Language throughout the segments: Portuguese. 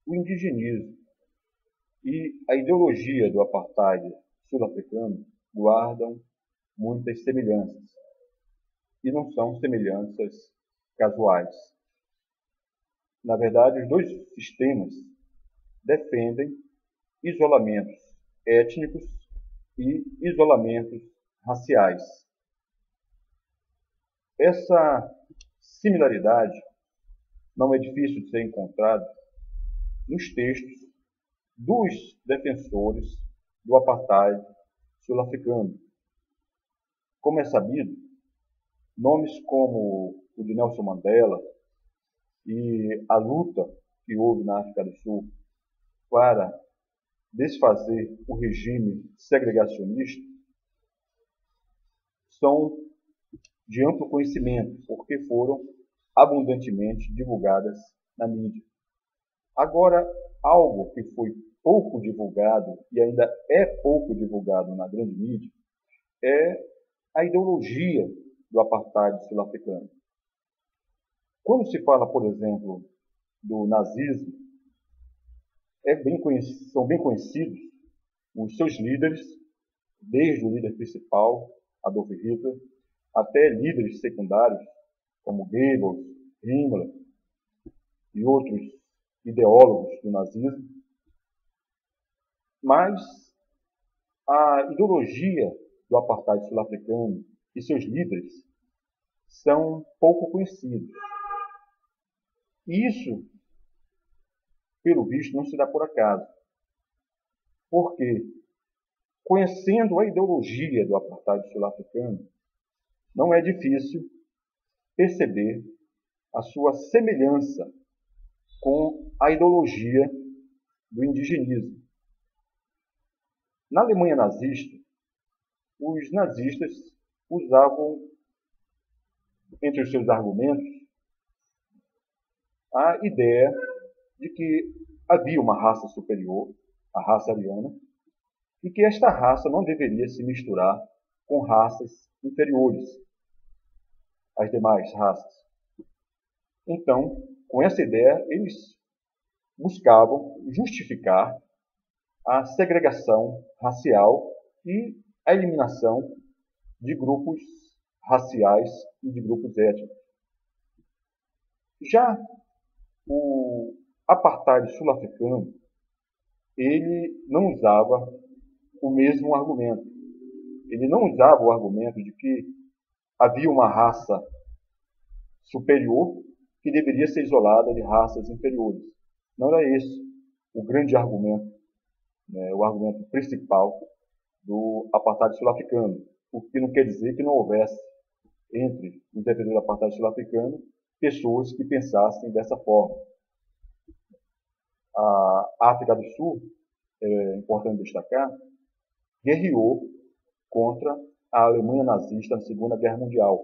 O indigenismo e a ideologia do apartheid sul-africano guardam muitas semelhanças, e não são semelhanças casuais. Na verdade, os dois sistemas defendem isolamentos étnicos e isolamentos raciais. Essa similaridade não é difícil de ser encontrada nos textos dos defensores do apartheid sul-africano. Como é sabido, nomes como o de Nelson Mandela e a luta que houve na África do Sul para desfazer o regime segregacionista são de amplo conhecimento, porque foram abundantemente divulgadas na mídia. Agora, algo que foi pouco divulgado e ainda é pouco divulgado na grande mídia é a ideologia do apartheid sul-africano. Quando se fala, por exemplo, do nazismo, são bem conhecidos os seus líderes, desde o líder principal, Adolf Hitler, até líderes secundários, como Goebbels, Himmler e outros ideólogos do nazismo. Mas a ideologia do apartheid sul-africano e seus líderes são pouco conhecidos. E isso, pelo visto, não se dá por acaso. Porque, conhecendo a ideologia do apartheid sul-africano, não é difícil perceber a sua semelhança com a ideologia do indigenismo. Na Alemanha nazista, os nazistas usavam, entre os seus argumentos, a ideia de que havia uma raça superior, a raça ariana, e que esta raça não deveria se misturar com raças inferiores às demais raças. Então, com essa ideia, eles buscavam justificar a segregação racial e a eliminação de grupos raciais e de grupos étnicos. Já o apartheid sul-africano, ele não usava o mesmo argumento. Ele não usava o argumento de que havia uma raça superior que deveria ser isolada de raças inferiores. Não era esse o grande argumento, o argumento principal do apartheid sul-africano, o que não quer dizer que não houvesse entre os defensores do apartheid sul-africano pessoas que pensassem dessa forma. A África do Sul, é importante destacar, guerreou contra a Alemanha nazista na Segunda Guerra Mundial.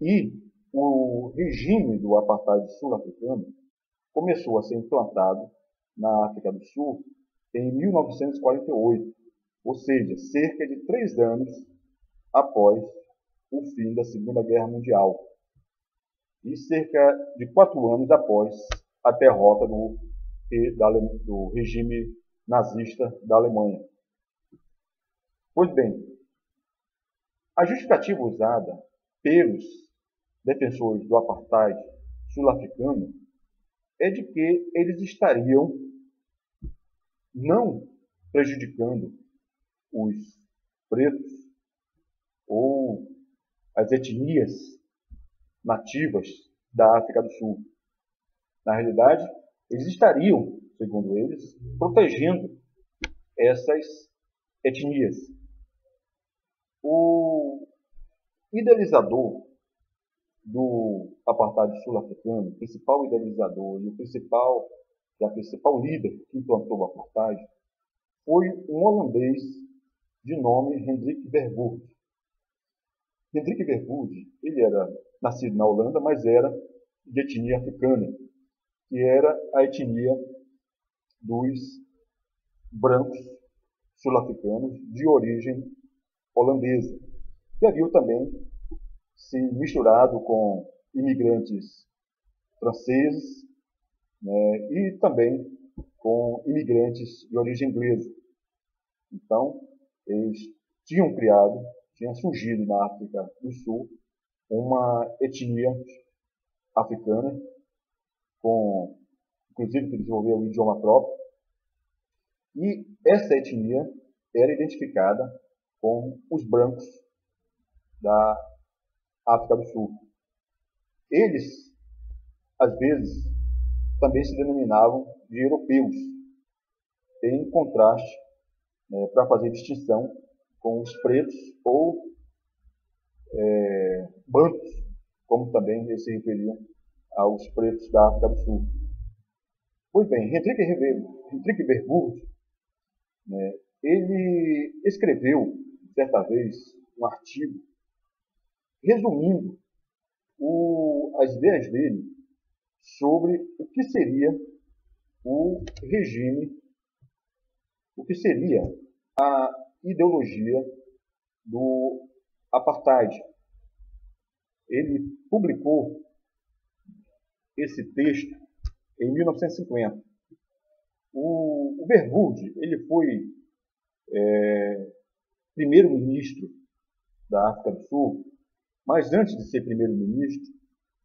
E o regime do apartheid sul-africano começou a ser implantado na África do Sul em 1948, ou seja, cerca de 3 anos após o fim da Segunda Guerra Mundial e cerca de 4 anos após a derrota do regime nazista da Alemanha. Pois bem, a justificativa usada pelos defensores do apartheid sul-africano é de que eles estariam não prejudicando os pretos ou as etnias nativas da África do Sul. Na realidade, eles estariam, segundo eles, protegendo essas etnias. O idealizador do apartheid sul-africano, o principal idealizador e a principal líder que implantou o apartheid, foi um holandês de nome Hendrik Verwoerd. Hendrik Verwoerd, ele era nascido na Holanda, mas era de etnia africana, que era a etnia dos brancos sul-africanos de origem holandesa, que haviam também se misturado com imigrantes franceses né, e também com imigrantes de origem inglesa. Então, eles tinham surgido na África do Sul uma etnia africana, inclusive que desenvolveu o idioma próprio, e essa etnia era identificada com os brancos da África do Sul. Eles, às vezes, também se denominavam de europeus, em contraste, para fazer distinção com os pretos ou bantus, como também eles se referiam aos pretos da África do Sul. Pois bem, Hendrik Verwoerd, né, ele escreveu, certa vez, um artigo resumindo as ideias dele sobre o que seria o regime, o que seria a ideologia do apartheid. Ele publicou esse texto em 1950. O Verwoerd, ele foi primeiro-ministro da África do Sul, mas antes de ser primeiro-ministro,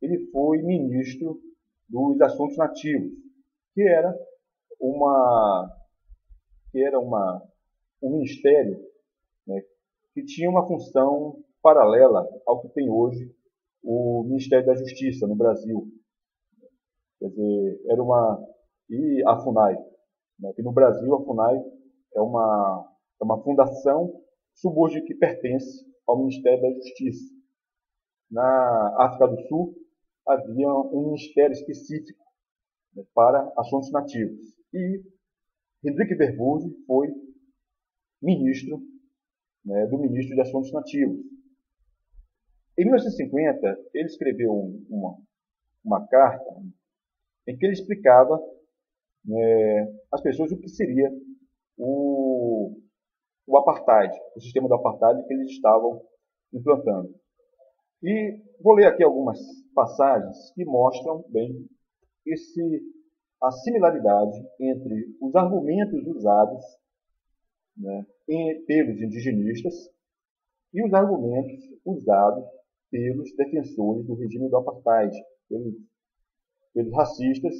ele foi ministro dos Assuntos Nativos, que era um ministério, né, que tinha uma função paralela ao que tem hoje o Ministério da Justiça no Brasil. Quer dizer, e a FUNAI, né, que no Brasil a FUNAI é uma fundação subúrbia que pertence ao Ministério da Justiça. Na África do Sul havia um ministério específico, né, para assuntos nativos. E Hendrik Verwoerd foi ministro, né, do ministro de Assuntos Nativos. Em 1950, ele escreveu uma carta em que ele explicava, às pessoas o que seria o apartheid, o sistema do apartheid que eles estavam implantando. E vou ler aqui algumas passagens que mostram bem a similaridade entre os argumentos usados, né, pelos indigenistas e os argumentos usados pelos defensores do regime do apartheid, pelos racistas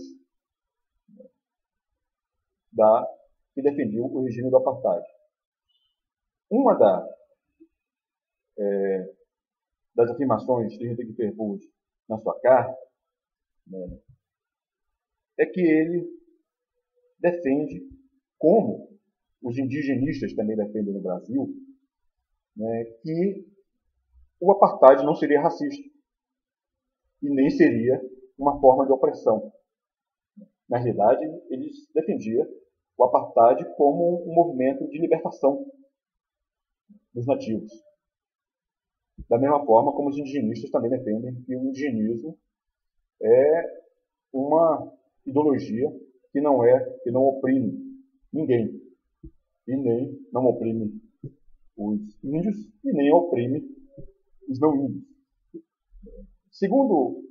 que defendiam o regime do apartheid. Uma das afirmações de Hendrik Verwoerd na sua carta, né, é que ele defende, como os indigenistas também defendem no Brasil, né, que o apartheid não seria racista e nem seria uma forma de opressão. Na realidade, eles defendiam o apartheid como um movimento de libertação dos nativos. Da mesma forma como os indigenistas também defendem que o indigenismo é uma ideologia que não oprime ninguém, e nem não oprime os índios e nem oprime os não índios. Segundo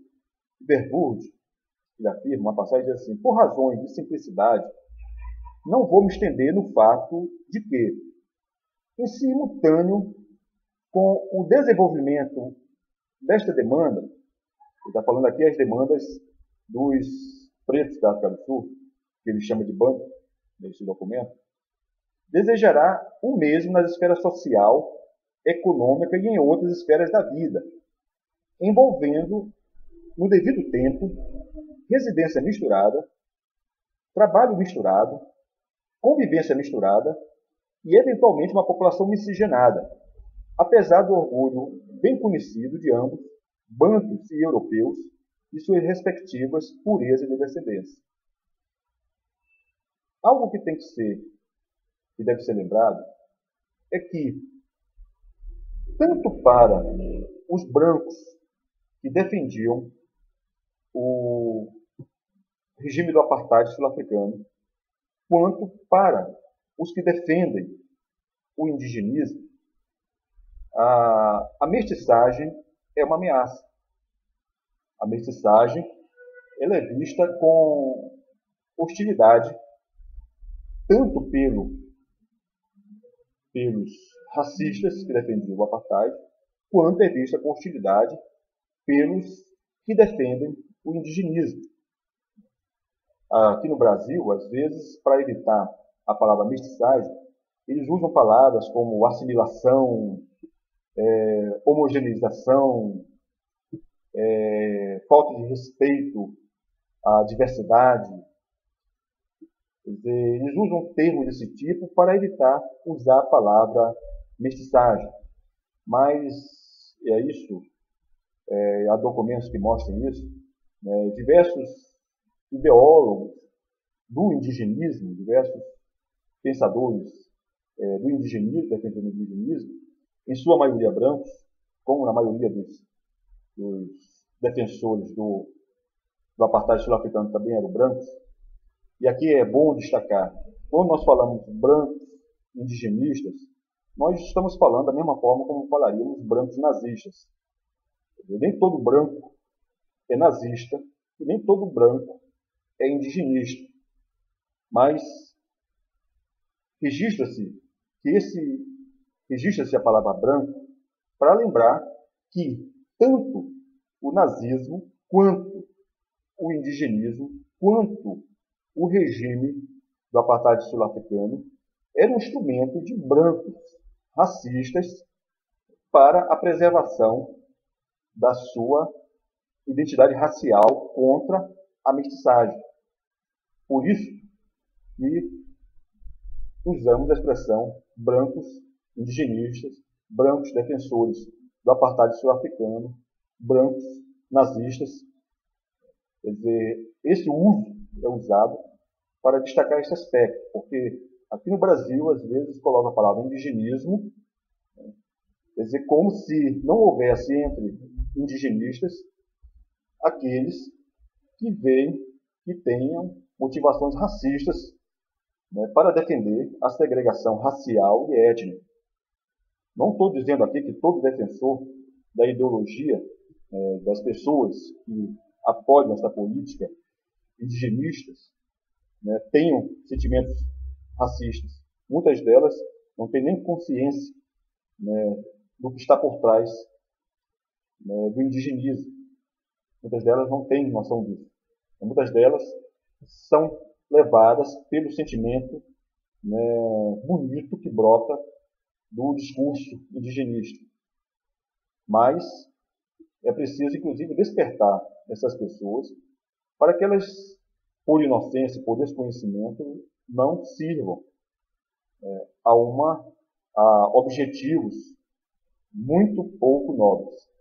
Verwoerd, ele afirma, uma passagem diz assim: por razões de simplicidade, não vou me estender no fato de que, em simultâneo com o desenvolvimento desta demanda, ele está falando aqui as demandas dos pretos da África do Sul, que ele chama de banco, nesse documento, desejará o mesmo nas esferas social, econômica e em outras esferas da vida, envolvendo, no devido tempo, residência misturada, trabalho misturado, convivência misturada e, eventualmente, uma população miscigenada, apesar do orgulho bem conhecido de ambos, bantus e europeus, e suas respectivas purezas de descendência. Algo que deve ser lembrado, é que, tanto para os brancos que defendiam o regime do apartheid sul-africano, quanto para os que defendem o indigenismo, a mestiçagem é uma ameaça. A mestiçagem ela é vista com hostilidade tanto pelos racistas que defendiam o apartheid, quanto é vista com hostilidade pelos que defendem o indigenismo. Aqui no Brasil, às vezes, para evitar a palavra mestiçagem, eles usam palavras como assimilação, homogeneização, falta de respeito à diversidade. Quer dizer, eles usam termos desse tipo para evitar usar a palavra mestiçagem. Mas é isso, há documentos que mostram isso, né? Diversos ideólogos do indigenismo, diversos pensadores do indigenismo, defendendo o indigenismo, em sua maioria brancos, como na maioria dos defensores do apartheid sul-africano também eram brancos. E aqui é bom destacar, quando nós falamos brancos indigenistas, nós estamos falando da mesma forma como falaríamos brancos nazistas. Nem todo branco é nazista e nem todo branco é indigenista. Mas registra-se a palavra branco para lembrar que tanto o nazismo, quanto o indigenismo, quanto o regime do apartheid sul-africano era um instrumento de brancos racistas para a preservação da sua identidade racial contra a mestiçagem. Por isso que usamos a expressão brancos indigenistas, brancos defensores do apartheid sul-africano, brancos nazistas. Quer dizer, esse uso é usado para destacar esse aspecto, porque aqui no Brasil, às vezes, coloca a palavra indigenismo, quer dizer, como se não houvesse entre indigenistas aqueles que tenham motivações racistas, né, para defender a segregação racial e étnica. Não estou dizendo aqui que todo defensor da ideologia das pessoas que apoiam essa política indigenistas, né, tenham sentimentos racistas. Muitas delas não têm nem consciência, né, do que está por trás, né, do indigenismo. Muitas delas não têm noção disso. Muitas delas são levadas pelo sentimento, né, bonito que brota do discurso indigenista. Mas é preciso, inclusive, despertar essas pessoas para que elas, por inocência, por desconhecimento, não sirvam a objetivos muito pouco nobres.